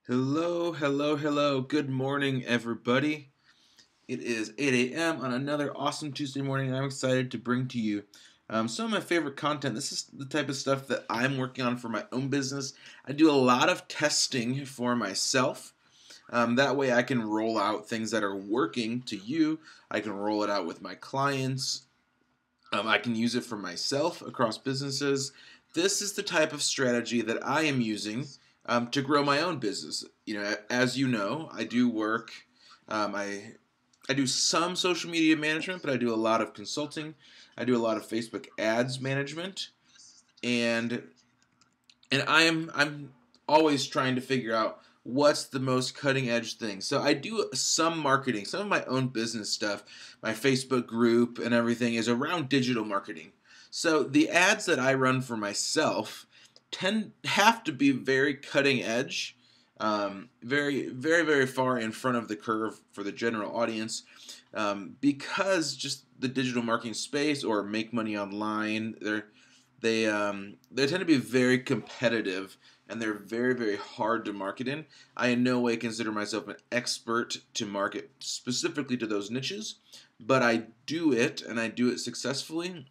Hello, hello, hello. Good morning, everybody. It is 8 a.m. on another awesome Tuesday morning. I'm excited to bring to you some of my favorite content. This is the type of stuff that I'm working on for my own business. I do a lot of testing for myself. That way, I can roll out things that are working to you. I can roll it out with my clients. I can use it for myself across businesses. This is the type of strategy that I am using to grow my own business. As you know, I do work. I do some social media management, but I do a lot of consulting. I do a lot of Facebook ads management, and I'm always trying to figure out what's the most cutting edge thing. So I do some marketing, some of my own business stuff. My Facebook group and everything is around digital marketing. So the ads that I run for myself have to be very cutting edge, very very very far in front of the curve for the general audience, because just the digital marketing space or make money online, they tend to be very competitive, and they're very very hard to market in. I in no way consider myself an expert to market specifically to those niches, but I do it, and I do it successfully.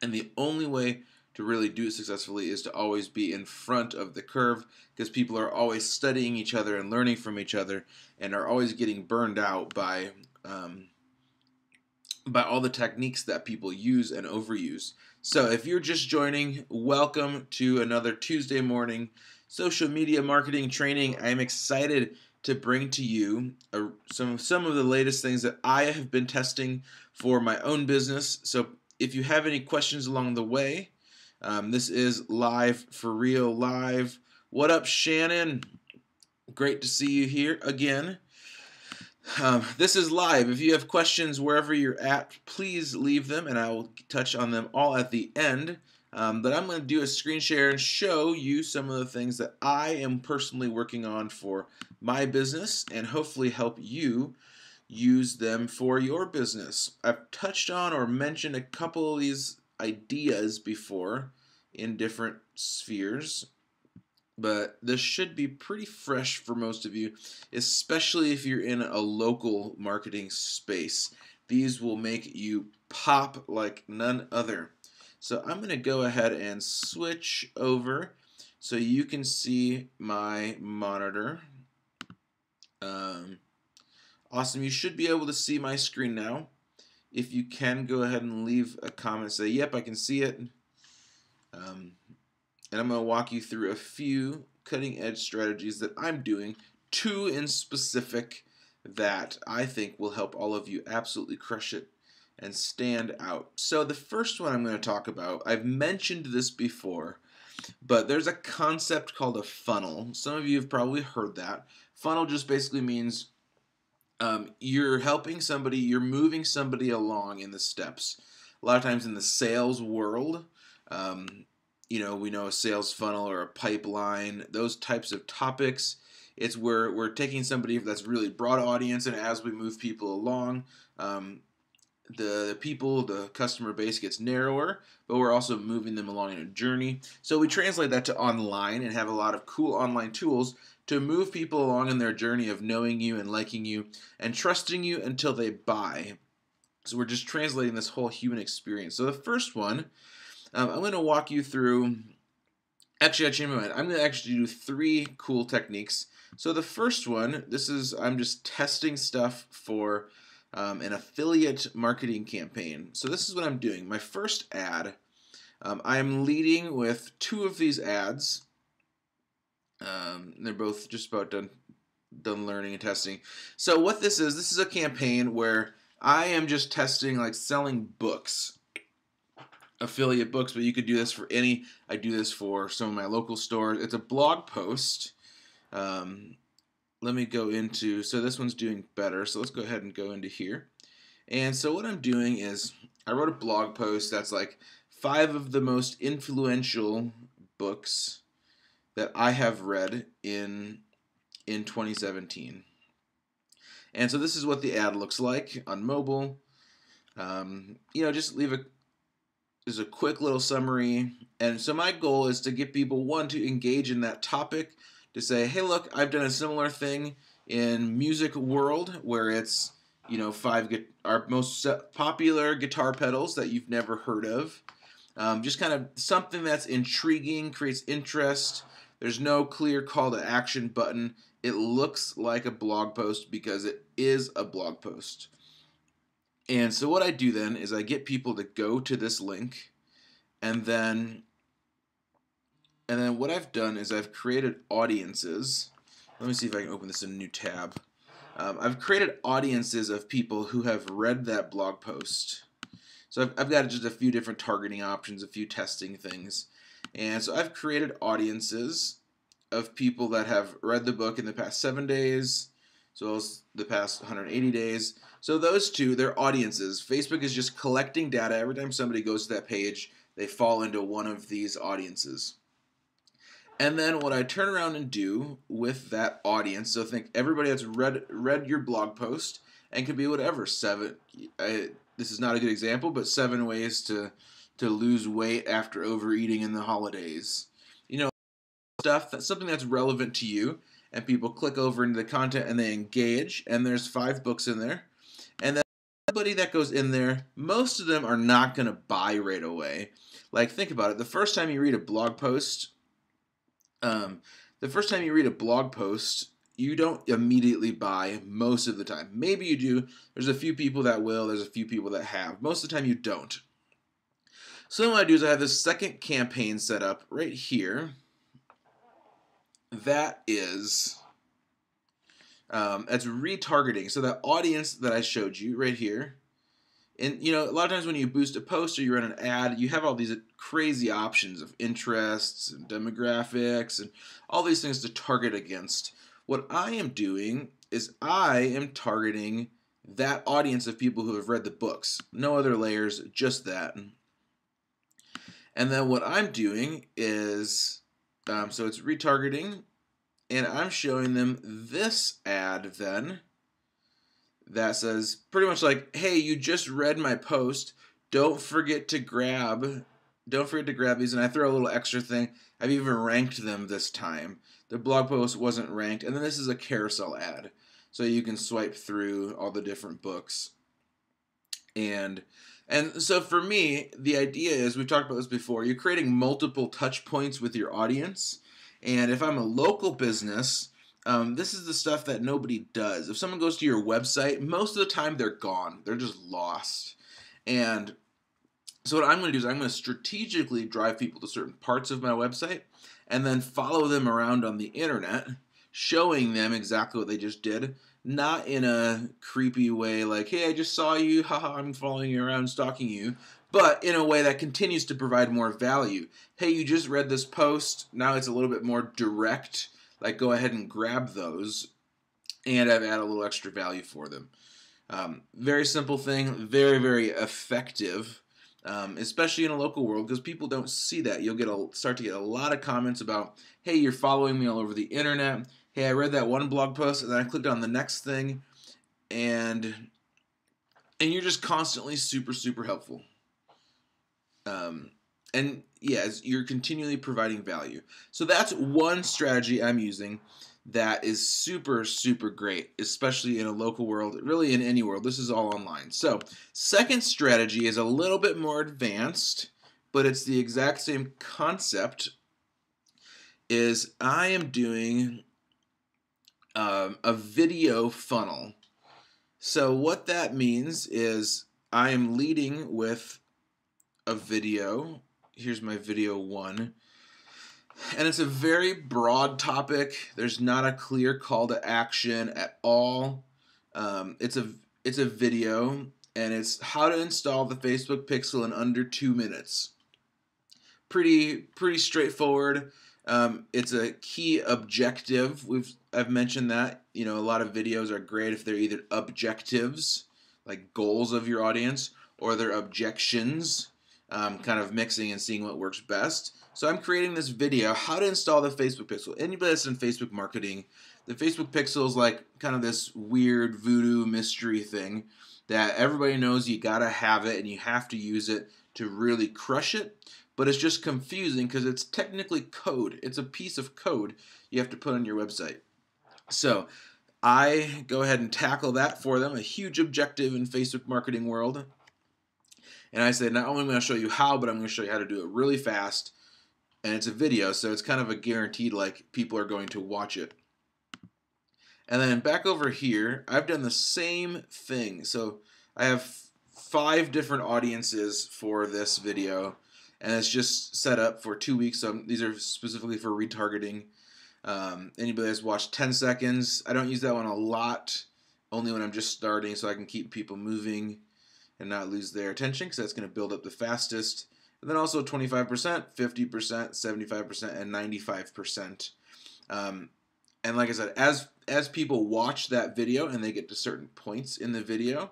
And the only way to really do it successfully is to always be in front of the curve, because people are always studying each other and learning from each other, and are always getting burned out by all the techniques that people use and overuse. So if you're just joining, welcome to another Tuesday morning social media marketing training. I'm excited to bring to you some of the latest things that I have been testing for my own business. So if you have any questions along the way, this is live for real live. What up, Shannon? Great to see you here again. This is live. If you have questions wherever you're at, please leave them, and I will touch on them all at the end. But I'm going to do a screen share and show you some of the things that I am personally working on for my business, and hopefully help you use them for your business. I've touched on or mentioned a couple of these ideas before in different spheres, but this should be pretty fresh for most of you, especially if you're in a local marketing space. These will make you pop like none other. So I'm going to go ahead and switch over so you can see my monitor. Awesome. You should be able to see my screen now. If you can, go ahead and leave a comment. Say, yep, I can see it. And I'm going to walk you through a few cutting edge strategies that I'm doing, two in specific that I think will help all of you absolutely crush it and stand out. So the first one I'm going to talk about, I've mentioned this before, but there's a concept called a funnel. Some of you have probably heard that. Funnel just basically means you're helping somebody, you're moving somebody along in the steps. A lot of times in the sales world, we know a sales funnel or a pipeline, those types of topics. It's where we're taking somebody that's really broad audience, and as we move people along, the customer base gets narrower, but we're also moving them along in a journey. So we translate that to online and have a lot of cool online tools to move people along in their journey of knowing you and liking you and trusting you until they buy. So we're just translating this whole human experience. So the first one, I'm going to walk you through. Actually, I changed my mind. I'm going to actually do three cool techniques. So the first one, I'm just testing stuff for an affiliate marketing campaign. So this is what I'm doing. My first ad, I'm leading with two of these ads. They're both just about done learning and testing. So what this is a campaign where I am just testing, like selling books, affiliate books, but you could do this for any. I do this for some of my local stores. It's a blog post. Let me go into, so this one's doing better. So let's go ahead and go into here. And so what I'm doing is I wrote a blog post that's like 5 of the most influential books that I have read in 2017. And so this is what the ad looks like on mobile. Just leave a quick little summary. And so my goal is to get people, one, to engage in that topic, to say, hey, look, I've done a similar thing in music world where it's, our most popular guitar pedals that you've never heard of. Just kind of something that's intriguing, creates interest. There's no clear call to action button. It looks like a blog post because it is a blog post. And so what I do then is I get people to go to this link, and then what I've done is I've created audiences. Let me see if I can open this in a new tab. I've created audiences of people who have read that blog post. So I've got just a few different targeting options, a few testing things. And so I've created audiences of people that have read the book in the past 7 days, as well as the past 180 days. So those two, they're audiences. Facebook is just collecting data. Every time somebody goes to that page, they fall into one of these audiences. And then what I turn around and do with that audience, so think everybody that's read your blog post, and could be whatever, this is not a good example, but 7 ways to lose weight after overeating in the holidays. Something that's relevant to you, and people click over into the content and they engage, and there's 5 books in there. And then everybody that goes in there, most of them are not going to buy right away. Like, think about it. The first time you read a blog post, you don't immediately buy most of the time. Maybe you do. There's a few people that will. There's a few people that have. Most of the time you don't. So then what I do is I have this second campaign set up right here. That is, that's retargeting. So that audience that I showed you right here, and a lot of times when you boost a post or you run an ad, you have all these crazy options of interests and demographics and all these things to target against. What I am doing is I am targeting that audience of people who have read the books. No other layers, just that. And then what I'm doing is, so it's retargeting, and I'm showing them this ad then that says pretty much like, hey, you just read my post. Don't forget to grab these. And I throw a little extra thing. I've even ranked them this time. The blog post wasn't ranked. And then this is a carousel ad. So you can swipe through all the different books. And so for me, the idea is, we've talked about this before, you're creating multiple touch points with your audience. And if I'm a local business, this is the stuff that nobody does. If someone goes to your website, most of the time they're gone. They're just lost. And so what I'm going to do is I'm going to strategically drive people to certain parts of my website and then follow them around on the internet, showing them exactly what they just did. Not in a creepy way like, hey, I just saw you, haha, I'm following you around, stalking you, but in a way that continues to provide more value. Hey, you just read this post, now it's a little bit more direct, like go ahead and grab those, and I've added a little extra value for them. Very simple thing, very, very effective, especially in a local world, because people don't see that. You'll start to get a lot of comments about, hey, you're following me all over the internet. Hey, I read that one blog post, and then I clicked on the next thing, and you're just constantly super, super helpful. And yes, you're continually providing value. So that's one strategy I'm using that is super, super great, especially in a local world, really in any world. This is all online. So second strategy is a little bit more advanced, but it's the exact same concept, is I am doing a video funnel. So what that means is I am leading with a video. Here's my video 1. And it's a very broad topic. There's not a clear call to action at all. It's a video, and it's how to install the Facebook Pixel in under 2 minutes. Pretty straightforward. It's a key objective. I've mentioned that. A lot of videos are great if they're either objectives, like goals of your audience, or they're objections, kind of mixing and seeing what works best. So I'm creating this video, how to install the Facebook Pixel. Anybody that's in Facebook marketing, the Facebook Pixel is like kind of this weird voodoo mystery thing that everybody knows you gotta have it and you have to use it to really crush it. but it's just confusing because it's technically code. It's a piece of code you have to put on your website. So I go ahead and tackle that for them, a huge objective in Facebook marketing world. And I said, not only am I going to show you how, but I'm going to show you how to do it really fast. And it's a video, so it's kind of a guaranteed, like, people are going to watch it. And then back over here, I've done the same thing. So I have 5 different audiences for this video, and it's just set up for 2 weeks. So these are specifically for retargeting. Anybody that's watched 10 seconds, I don't use that one a lot, only when I'm just starting, so I can keep people moving and not lose their attention, because that's going to build up the fastest. And then also 25%, 50%, 75%, and 95%. And like I said, as people watch that video and they get to certain points in the video,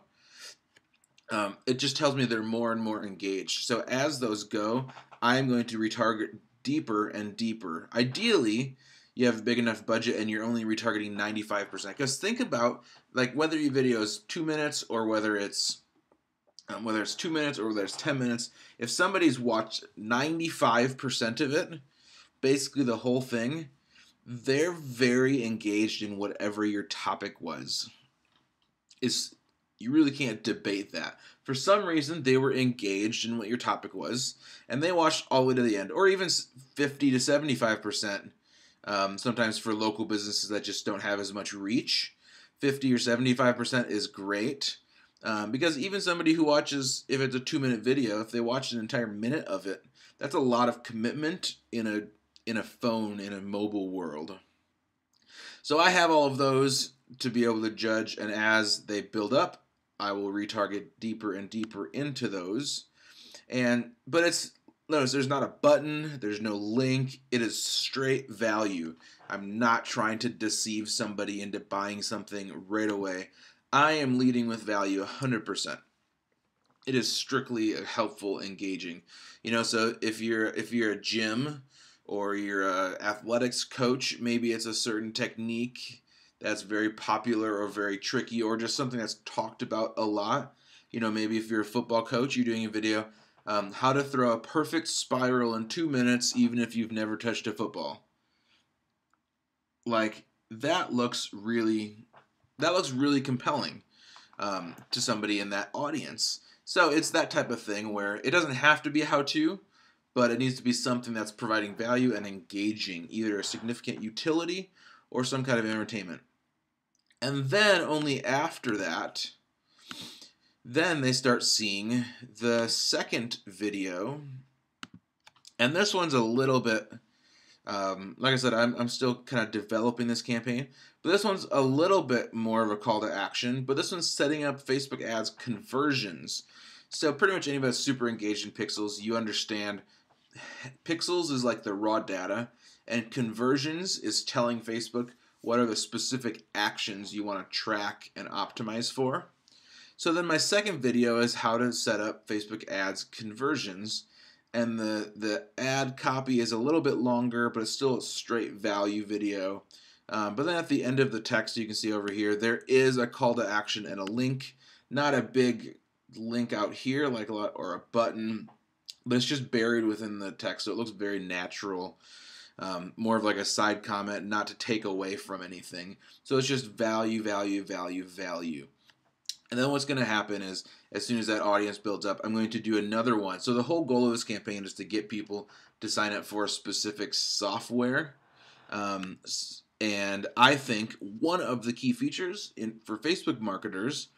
it just tells me they're more and more engaged. So as those go, I'm going to retarget deeper and deeper. Ideally, you have a big enough budget and you're only retargeting 95%. Because think about, like, whether your video is 2 minutes or whether it's 2 minutes or whether it's 10 minutes. If somebody's watched 95% of it, basically the whole thing, they're very engaged in whatever your topic was. You really can't debate that. For some reason, they were engaged in what your topic was, and they watched all the way to the end, or even 50 to 75%. Sometimes for local businesses that just don't have as much reach, 50 or 75% is great. Because even somebody who watches, if it's a 2-minute video, if they watch an entire minute of it, that's a lot of commitment in a phone, in a mobile world. So I have all of those to be able to judge, and as they build up, I will retarget deeper and deeper into those. But notice there's not a button, there's no link, it is straight value. I'm not trying to deceive somebody into buying something right away. I am leading with value 100%. It is strictly helpful, engaging. So if you're a gym or you're an athletics coach, maybe it's a certain technique that's very popular or very tricky, or just something that's talked about a lot. Maybe if you're a football coach, you're doing a video, how to throw a perfect spiral in 2 minutes, even if you've never touched a football. Like, that looks really compelling to somebody in that audience. So it's that type of thing where it doesn't have to be a how-to, but it needs to be something that's providing value and engaging, either a significant utility or some kind of entertainment. And then only after that, then they start seeing the second video. And this one's a little bit, like I said, I'm still kind of developing this campaign. But this one's a little bit more of a call to action. But this one's setting up Facebook ads conversions. So pretty much anybody that's super engaged in pixels, you understand pixels is like the raw data, and conversions is telling Facebook what are the specific actions you want to track and optimize for. So then my second video is how to set up Facebook ads conversions. And the ad copy is a little bit longer, but it's still a straight value video. But then at the end of the text, you can see over here, there is a call to action and a link. Not a big link out here like or a button, but it's just buried within the text, so it looks very natural. More of like a side comment, not to take away from anything. So it's just value, value, value, value. And then what's going to happen is, as soon as that audience builds up, I'm going to do another one. So the whole goal of this campaign is to get people to sign up for a specific software. And I think one of the key features for Facebook marketers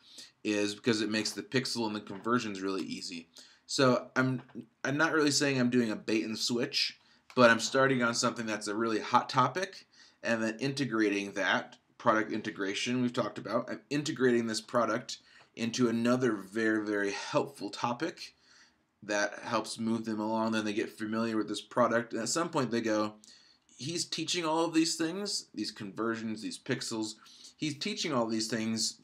is because it makes the pixel and the conversions really easy. So I'm not really saying I'm doing a bait and switch, but I'm starting on something that's a really hot topic and then integrating that. Product integration we've talked about. I'm integrating this product into another very, very helpful topic that helps move them along. Then they get familiar with this product, and at some point they go, he's teaching all of these things, these conversions, these pixels. He's teaching all these things,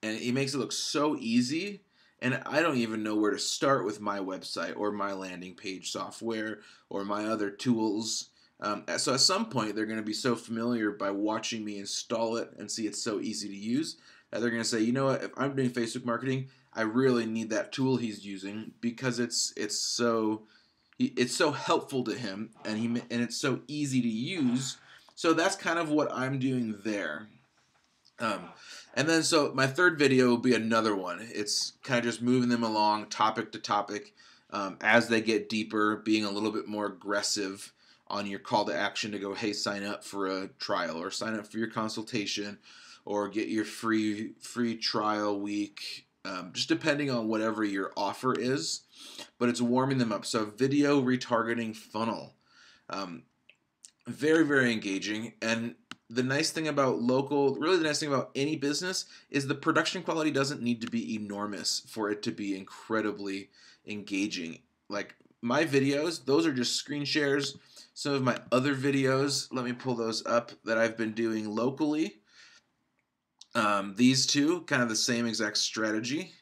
and he makes it look so easy, and I don't even know where to start with my website or my landing page software or my other tools. So at some point, they're going to be so familiar by watching me install it and see it's so easy to use that they're going to say, you know what, if I'm doing Facebook marketing, I really need that tool he's using because it's so it's so helpful to him, and it's so easy to use. So that's kind of what I'm doing there. Um, and then so my third video will be another one. It's kind of just moving them along topic to topic as they get deeper, being a little bit more aggressive on your call to action to go, hey, sign up for a trial or sign up for your consultation or get your free trial week, just depending on whatever your offer is. But it's warming them up. So video retargeting funnel. Very, very engaging. And the nice thing about really the nice thing about any business is the production quality doesn't need to be enormous for it to be incredibly engaging. Like my videos, those are just screen shares. Some of my other videos, let me pull those up, that I've been doing locally. These two, kind of the same exact strategy,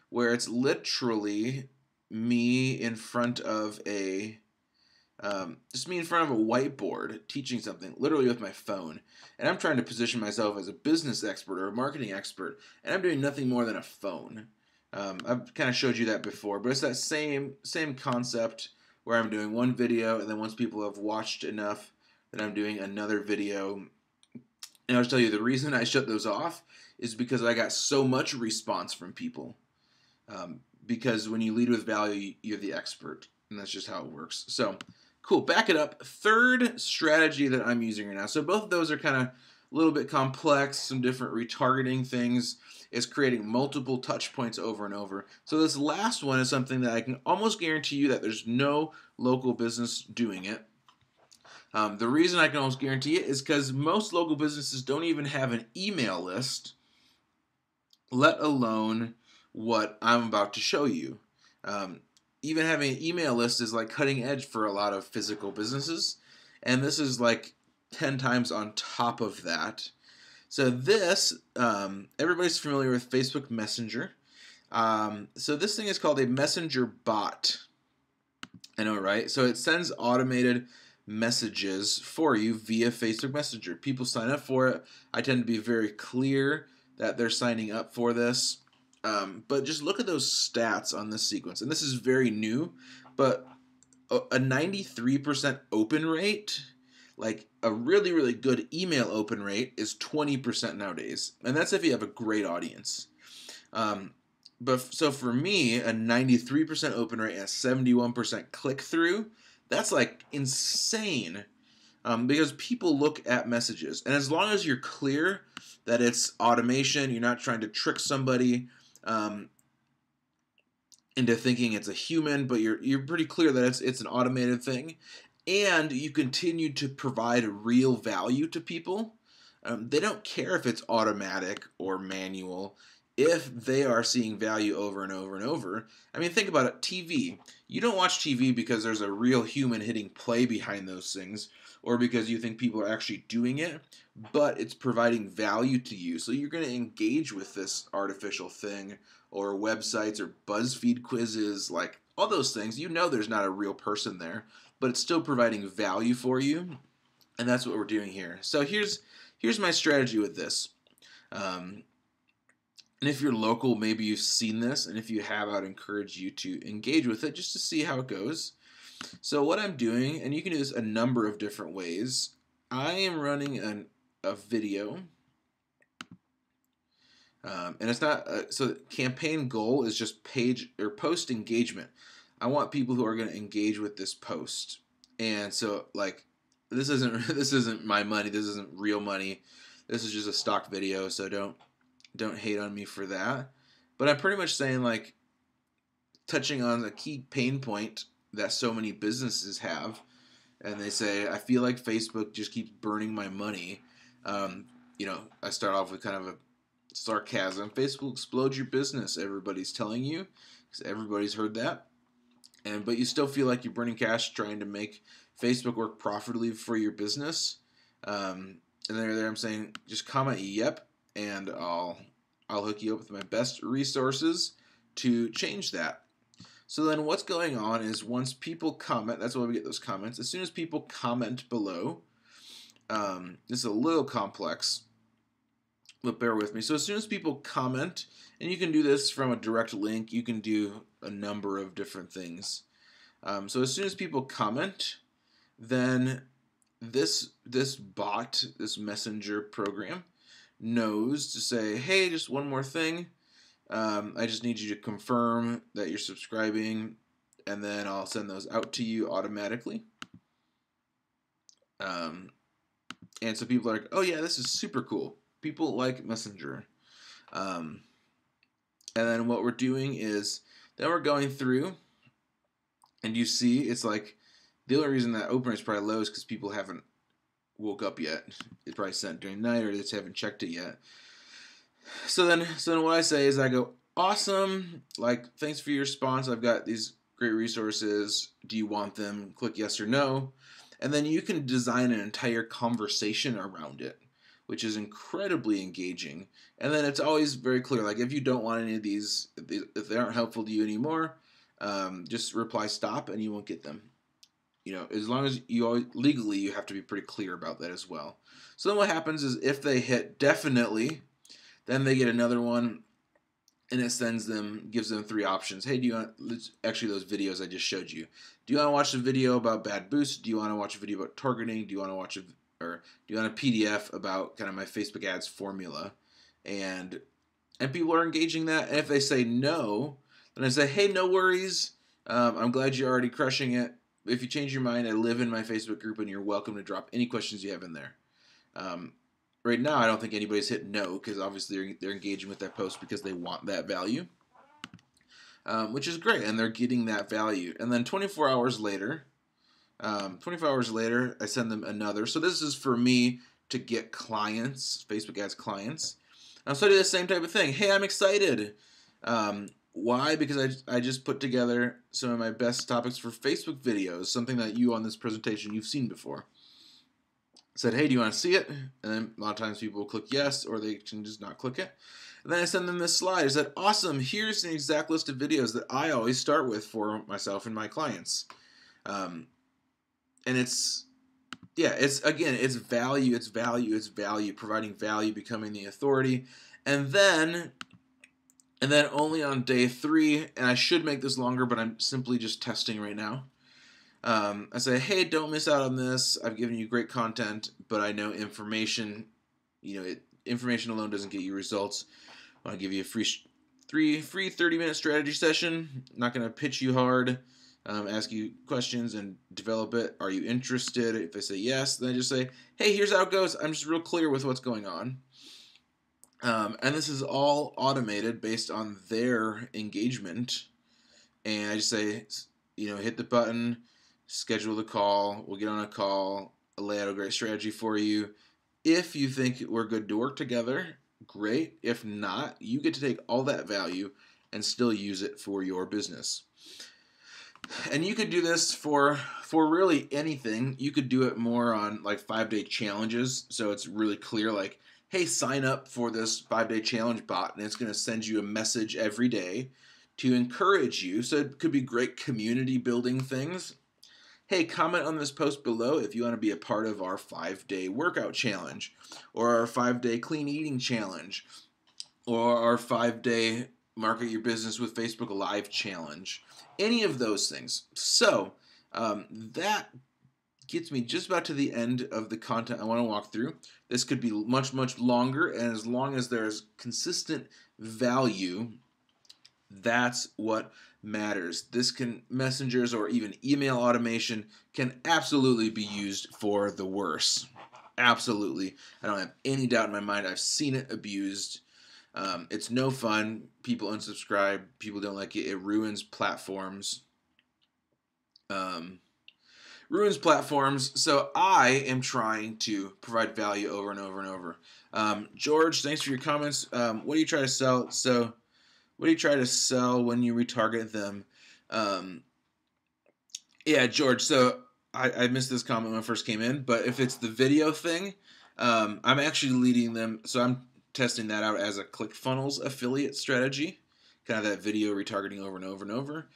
where it's literally me in front of just me in front of a whiteboard teaching something, literally with my phone. And I'm trying to position myself as a business expert or a marketing expert, and I'm doing nothing more than a phone. I've kind of showed you that before, but it's that same concept where I'm doing one video, and then once people have watched enough, then I'm doing another video. And I'll tell you, the reason I shut those off is because I got so much response from people. Because when you lead with value, you're the expert, and that's just how it works. So, cool. Back it up. Third strategy that I'm using right now. So both of those are kind of a little bit complex, some different retargeting things. It's creating multiple touch points over and over. So this last one is something that I can almost guarantee you that there's no local business doing it. The reason I can almost guarantee it is because most local businesses don't even have an email list, let alone what I'm about to show you. Even having an email list is like cutting edge for a lot of physical businesses, and this is like 10 times on top of that. So this, everybody's familiar with Facebook Messenger. So this thing is called a messenger bot. I know, right? So it sends automated messages for you via Facebook Messenger. People sign up for it. I tend to be very clear that they're signing up for this. But just look at those stats on this sequence. And this is very new, but a 93% open rate, like a really, really good email open rate, is 20% nowadays. And that's if you have a great audience. So for me, a 93% open rate and a 71% click through, that's like insane. Because people look at messages. And as long as you're clear that it's automation, you're not trying to trick somebody into thinking it's a human, but you're pretty clear that it's an automated thing, and you continue to provide real value to people. They don't care if it's automatic or manual if they are seeing value over and over and over. I mean, think about it. TV. You don't watch TV because there's a real human hitting play behind those things, or because you think people are actually doing it, but it's providing value to you. So you're going to engage with this artificial thing, or websites, or BuzzFeed quizzes, like all those things. You know there's not a real person there, but it's still providing value for you, and that's what we're doing here. So here's my strategy with this. And if you're local, maybe you've seen this, and if you have, I'd encourage you to engage with it just to see how it goes. So what I'm doing, and you can do this a number of different ways, I am running a video, and it's not, so the campaign goal is just page or post engagement. I want people who are going to engage with this post. And so like, this isn't my money, this isn't real money, this is just a stock video, so don't hate on me for that. But I'm pretty much saying, like, touching on a key pain point that so many businesses have, and they say, I feel like Facebook just keeps burning my money. I start off with kind of a sarcasm. Facebook will explode your business, everybody's telling you, because everybody's heard that. But you still feel like you're burning cash trying to make Facebook work profitably for your business. And there I'm saying, just comment yep, and I'll hook you up with my best resources to change that. So then what's going on is once people comment, that's why we get those comments. As soon as people comment below, this is a little complex, but bear with me. So as soon as people comment, and you can do this from a direct link, you can do a number of different things. So as soon as people comment, then this bot, this messenger program, knows to say, hey, just one more thing. I just need you to confirm that you're subscribing, and then I'll send those out to you automatically. And so people are like, oh yeah, this is super cool. People like Messenger. And then what we're doing is, then we're going through, and you see it's like, the only reason that open rate's probably low is because people haven't woke up yet. It's probably sent during the night, or they just haven't checked it yet. So then what I say is I go, awesome, like, thanks for your response. I've got these great resources. Do you want them? Click yes or no. And then you can design an entire conversation around it, which is incredibly engaging. And then it's always very clear, like, if you don't want any of these, if they aren't helpful to you anymore, just reply stop and you won't get them. You know, as long as you always, legally, you have to be pretty clear about that as well. So then what happens is, if they hit definitely, then they get another one, and it gives them 3 options. Hey, do you want, actually those videos I just showed you. Do you want to watch a video about bad boosts? Do you want to watch a video about targeting? Do you want to watch do you want a PDF about kind of my Facebook ads formula? And people are engaging that. And if they say no, then I say, hey, no worries. I'm glad you're already crushing it. If you change your mind, I live in my Facebook group, and you're welcome to drop any questions you have in there. Right now, I don't think anybody's hit no, because obviously they're engaging with that post because they want that value, which is great, and they're getting that value. And then 24 hours later, I send them another. So this is for me to get clients, Facebook ads clients. So I do the same type of thing. Hey, I'm excited. Why? Because I just put together some of my best topics for Facebook videos, something that you on this presentation you've seen before. Said, hey, do you want to see it? And then a lot of times people will click yes, or they can just not click it. And then I send them this slide. I said, awesome, here's an exact list of videos that I always start with for myself and my clients. And it's value, providing value, becoming the authority. And then only on day 3, and I should make this longer, but I'm simply just testing right now. I say, hey, don't miss out on this. I've given you great content, but I know information, information alone doesn't get you results. I want to give you a free 30-minute strategy session. I'm not going to pitch you hard, ask you questions and develop it. Are you interested? If they say yes, then I just say, hey, here's how it goes. I'm just real clear with what's going on. And this is all automated based on their engagement. And I just say, hit the button, schedule the call. We'll get on a call, lay out a great strategy for you. If you think we're good to work together, great. If not, you get to take all that value and still use it for your business. And you could do this for really anything. You could do it more on like 5-day challenges. So it's really clear, like, hey, sign up for this 5-day challenge bot, and it's going to send you a message every day to encourage you. So it could be great community building things. Hey, comment on this post below if you want to be a part of our 5-day workout challenge, or our 5-day clean eating challenge, or our 5-day market your business with Facebook Live challenge. Any of those things. So that gets me just about to the end of the content I want to walk through. This could be much, much longer, and as long as there's consistent value, that's what matters. Messengers or even email automation can absolutely be used for the worse. Absolutely. I don't have any doubt in my mind. I've seen it abused. It's no fun. People unsubscribe. People don't like it. It ruins platforms. So I am trying to provide value over and over and over. George, thanks for your comments. What do you try to sell? So what do you try to sell when you retarget them? Yeah, George, so I missed this comment when I first came in, but if it's the video thing, I'm actually leading them. So I'm testing that out as a ClickFunnels affiliate strategy, kind of that video retargeting over and over and over.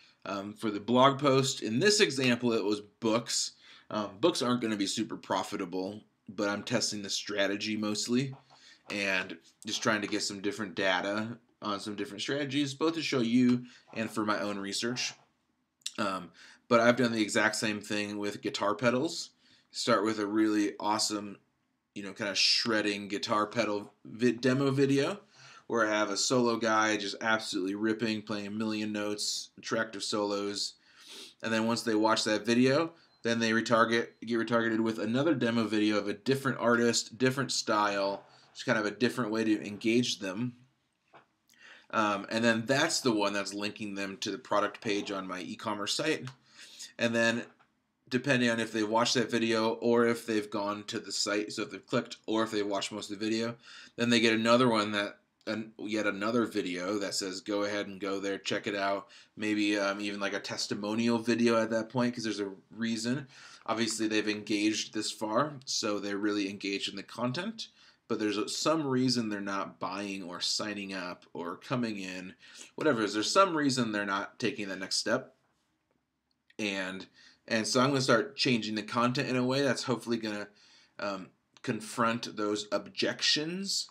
For the blog post, in this example, it was books. Books aren't going to be super profitable, but I'm testing the strategy mostly and just trying to get some different data on some different strategies, both to show you and for my own research. But I've done the exact same thing with guitar pedals. Start with a really awesome, kind of shredding guitar pedal demo video where I have a solo guy just absolutely ripping, playing a million notes, attractive solos. And then once they watch that video, then they get retargeted with another demo video of a different artist, different style, just kind of a different way to engage them. And then that's the one that's linking them to the product page on my e-commerce site. And then depending on if they've watched that video or if they've gone to the site, so if they've clicked or if they've watched most of the video, then they get another one yet another video that says go ahead and go there, check it out. Maybe even like a testimonial video at that point, because there's a reason. Obviously they've engaged this far, so they're really engaged in the content, but there's some reason they're not buying or signing up or coming in, whatever it is. There's some reason they're not taking that next step. And so I'm going to start changing the content in a way that's hopefully going to confront those objections.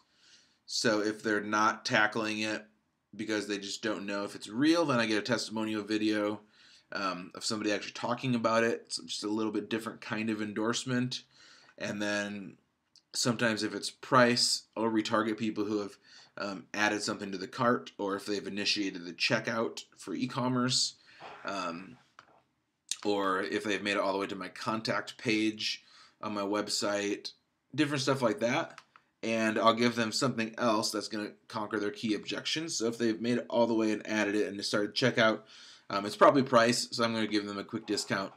So if they're not tackling it because they just don't know if it's real, then I get a testimonial video of somebody actually talking about it. It's just a little bit different kind of endorsement. And then sometimes if it's price, I'll retarget people who have added something to the cart, or if they've initiated the checkout for e-commerce, or if they've made it all the way to my contact page on my website, different stuff like that. And I'll give them something else that's going to conquer their key objections. So if they've made it all the way and added it and started checkout, it's probably price, so I'm going to give them a quick discount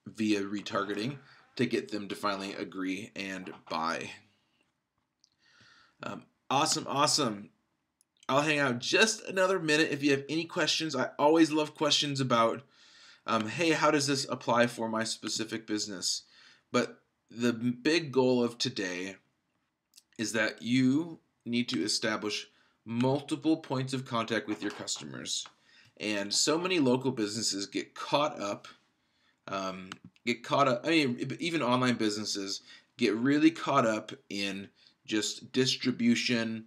via retargeting to get them to finally agree and buy. Awesome. I'll hang out just another minute if you have any questions. I always love questions about, hey, how does this apply for my specific business? But the big goal of today is that you need to establish multiple points of contact with your customers. And so many local businesses get caught up. Even online businesses get really caught up in just distribution,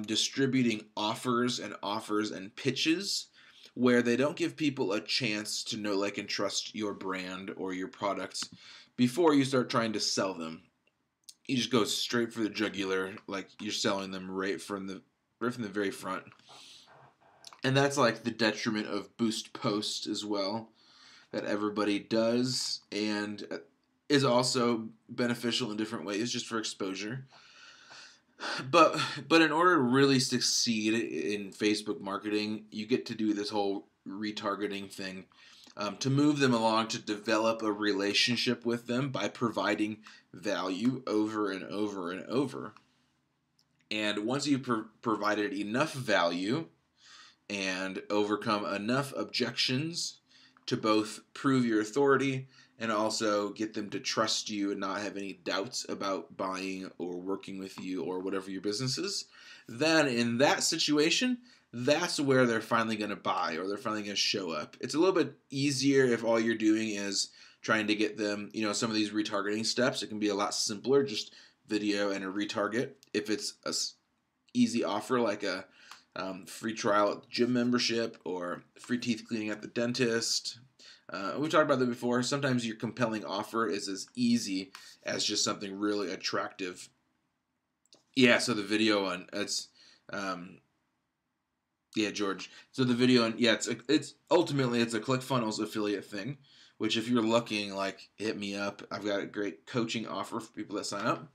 distributing offers and pitches, where they don't give people a chance to know, like, and trust your brand or your products before you start trying to sell them. You just go straight for the jugular, like you're selling them right from the very front. And that's like the detriment of boost post as well, that everybody does and is also beneficial in different ways just for exposure. But in order to really succeed in Facebook marketing, you get to do this whole retargeting thing to move them along, to develop a relationship with them by providing value over and over and over. And once you've provided enough value and overcome enough objections to both prove your authority and also get them to trust you and not have any doubts about buying or working with you or whatever your business is, then in that situation, that's where they're finally going to buy or they're finally going to show up. It's a little bit easier if all you're doing is trying to get them, some of these retargeting steps. It can be a lot simpler, just video and a retarget. If it's a easy offer like a free trial at the gym membership or free teeth cleaning at the dentist. We've talked about that before. Sometimes your compelling offer is as easy as just something really attractive. Yeah, so the video on George. So the video on it's ultimately a ClickFunnels affiliate thing, which if you're looking, like, hit me up. I've got a great coaching offer for people that sign up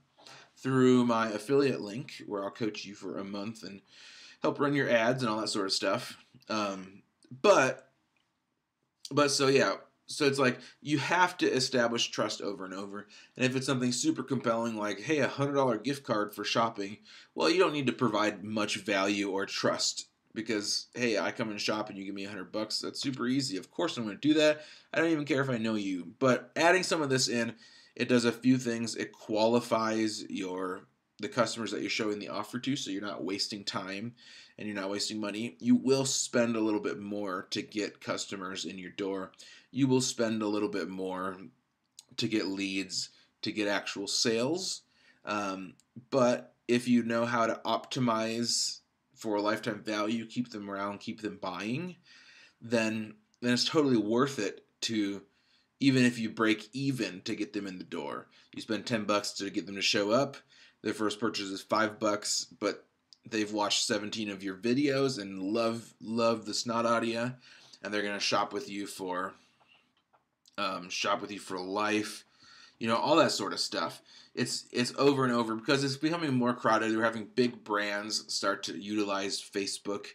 through my affiliate link, where I'll coach you for a month and help run your ads and all that sort of stuff. So it's like you have to establish trust over and over. And if it's something super compelling, like, hey, $100 gift card for shopping, well, you don't need to provide much value or trust because, hey, I come and shop and you give me $100. That's super easy. Of course I'm going to do that. I don't even care if I know you. But adding some of this in, it does a few things. It qualifies the customers that you're showing the offer to, so you're not wasting time and you're not wasting money. You will spend a little bit more to get customers in your door. You will spend a little bit more to get leads, to get actual sales. But if you know how to optimize for a lifetime value, keep them around, keep them buying, then it's totally worth it to even if you break even to get them in the door. You spend $10 to get them to show up. Their first purchase is $5, but they've watched 17 of your videos and love the snot out of you, and they're gonna shop with you for life. All that sort of stuff. It's over and over because it's becoming more crowded. We're having big brands start to utilize Facebook,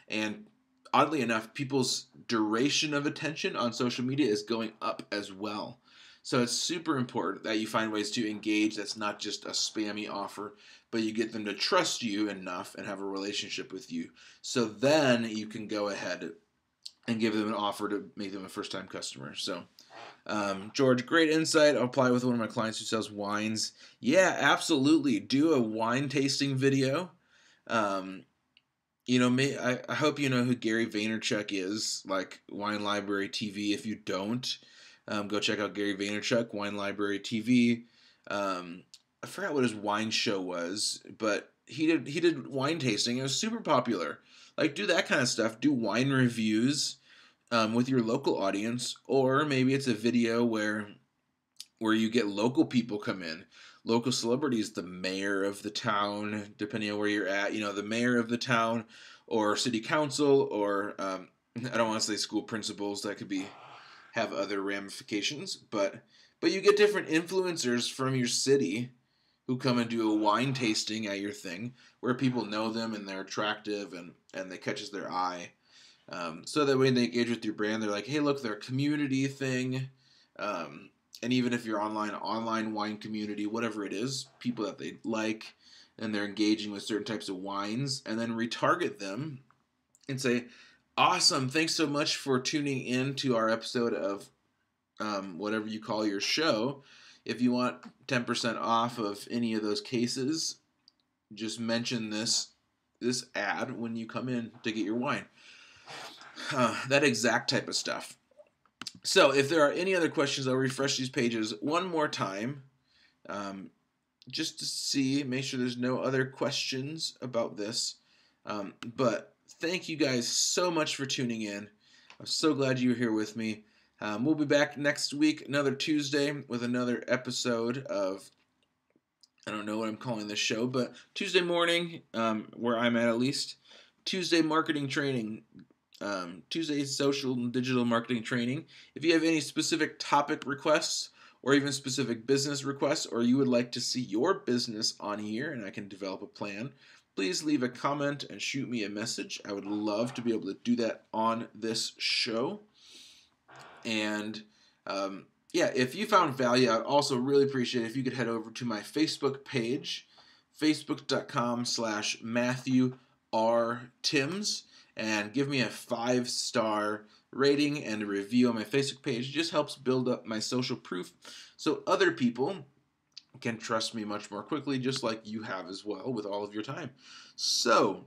and oddly enough, people's duration of attention on social media is going up as well. So it's super important that you find ways to engage that's not just a spammy offer, but you get them to trust you enough and have a relationship with you. So then you can go ahead and give them an offer to make them a first-time customer. So, George, great insight. I'll apply with one of my clients who sells wines. Yeah, absolutely. Do a wine tasting video. I hope you know who Gary Vaynerchuk is, like Wine Library TV. If you don't, go check out Gary Vaynerchuk, Wine Library TV. I forgot what his wine show was, but he did wine tasting. It was super popular. Like, do that kind of stuff. Do wine reviews with your local audience, or maybe it's a video where you get local people come in. Local celebrities, the mayor of the town, depending on where you're at, the mayor of the town, or city council, or I don't want to say school principals. That could have other ramifications, but you get different influencers from your city who come and do a wine tasting at your thing, where people know them and they're attractive and they catches their eye. So that when they engage with your brand, they're like, hey, look, they're a community thing. And even if you're online wine community, whatever it is, people that they like, and they're engaging with certain types of wines, and then retarget them and say, awesome, thanks so much for tuning in to our episode of whatever you call your show. If you want 10% off of any of those cases, just mention this ad when you come in to get your wine. That exact type of stuff. So if there are any other questions, I'll refresh these pages one more time just to make sure there's no other questions about this. But thank you guys so much for tuning in. I'm so glad you were here with me. We'll be back next week, another Tuesday, with another episode of, I don't know what I'm calling this show, but Tuesday morning, where I'm at least, Tuesday marketing training. Tuesday social and digital marketing training. If you have any specific topic requests or even specific business requests, or you would like to see your business on here and I can develop a plan, please leave a comment and shoot me a message. I would love to be able to do that on this show. And if you found value, I'd also really appreciate it if you could head over to my Facebook page, facebook.com/Matthew R. Timms, and give me a 5-star rating and a review on my Facebook page. It just helps build up my social proof so other people can trust me much more quickly, just like you have as well with all of your time. So,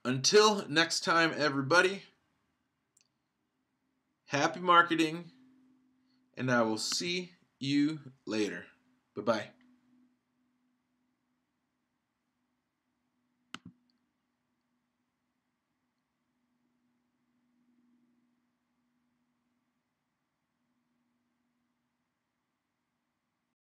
until next time, everybody, happy marketing, and I will see you later. Bye-bye.